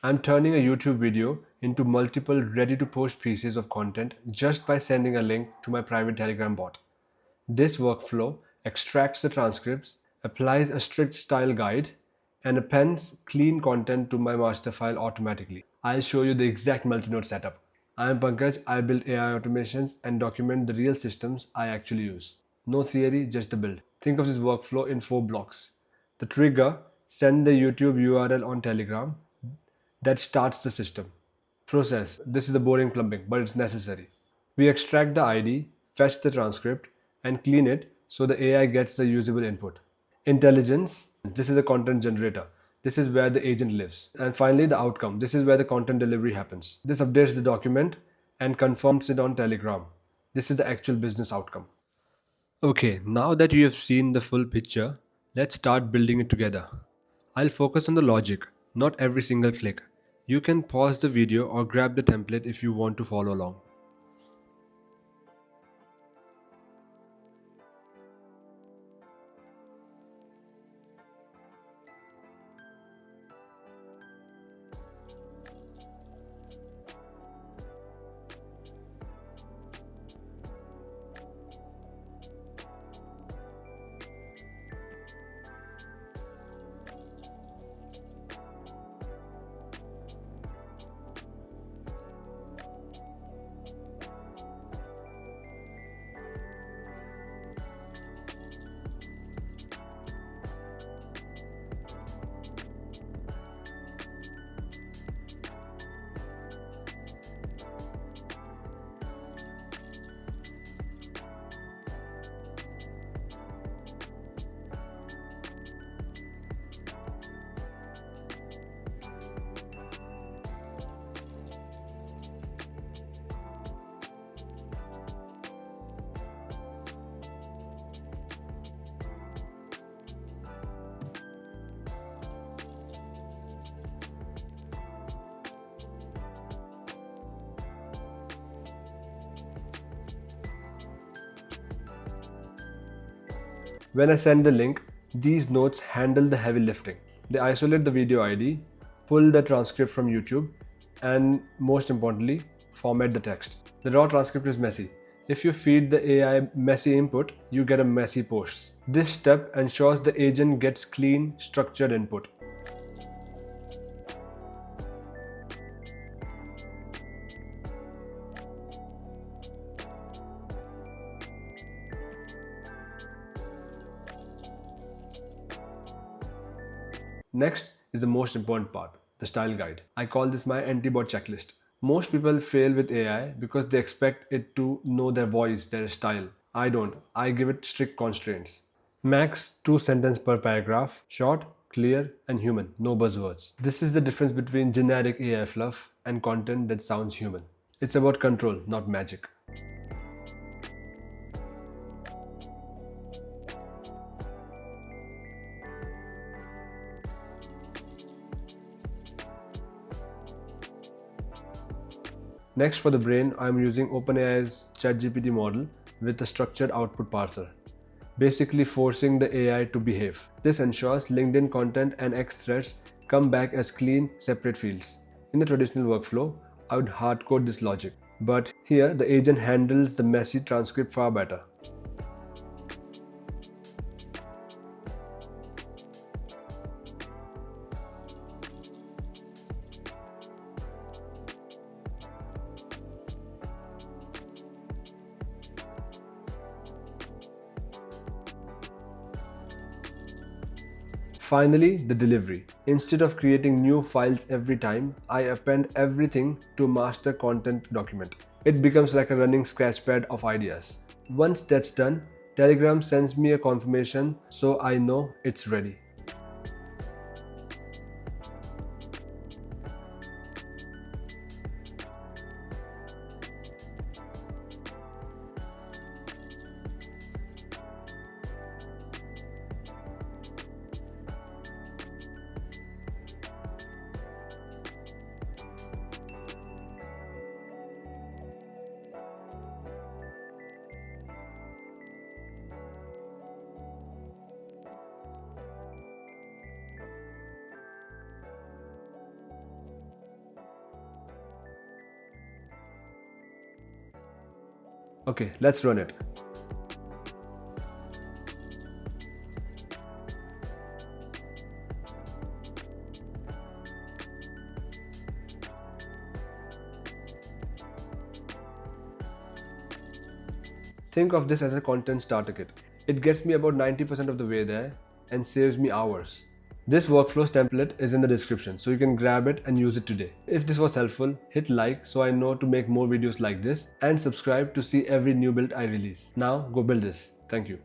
I'm turning a YouTube video into multiple ready-to-post pieces of content just by sending a link to my private Telegram bot. This workflow extracts the transcripts, applies a strict style guide, and appends clean content to my master file automatically. I'll show you the exact multi-node setup. I am Pankaj, I build AI automations and document the real systems I actually use. No theory, just the build. Think of this workflow in 4 blocks. The trigger, send the YouTube URL on Telegram. That starts the system. Process. This is the boring plumbing, but it's necessary. We extract the ID, fetch the transcript, and clean it so the AI gets the usable input. Intelligence. This is a content generator. This is where the agent lives. And finally, the outcome. This is where the content delivery happens. This updates the document and confirms it on Telegram. This is the actual business outcome. Okay, now that you have seen the full picture, let's start building it together. I'll focus on the logic, not every single click. You can pause the video or grab the template if you want to follow along. When I send the link, these notes handle the heavy lifting. They isolate the video ID, pull the transcript from YouTube, and most importantly, format the text. The raw transcript is messy. If you feed the AI messy input, you get a messy post. This step ensures the agent gets clean, structured input. Next is the most important part, the style guide. I call this my anti-bot checklist. Most people fail with AI because they expect it to know their voice, their style. I don't. I give it strict constraints. Max 2 sentences per paragraph, short, clear, and human, no buzzwords. This is the difference between generic AI fluff and content that sounds human. It's about control, not magic. Next, for the brain, I am using OpenAI's ChatGPT model with a structured output parser, basically forcing the AI to behave. This ensures LinkedIn content and X threads come back as clean, separate fields. In the traditional workflow, I would hardcode this logic, but here the agent handles the messy transcript far better. Finally, the delivery. Instead of creating new files every time, I append everything to a master content document. It becomes like a running sketchpad of ideas. Once that's done, Telegram sends me a confirmation so I know it's ready. Okay, let's run it. Think of this as a content starter kit. It gets me about 90% of the way there and saves me hours. This workflows template is in the description, so you can grab it and use it today. If this was helpful, hit like so I know to make more videos like this, and subscribe to see every new build I release. Now go build this. Thank you.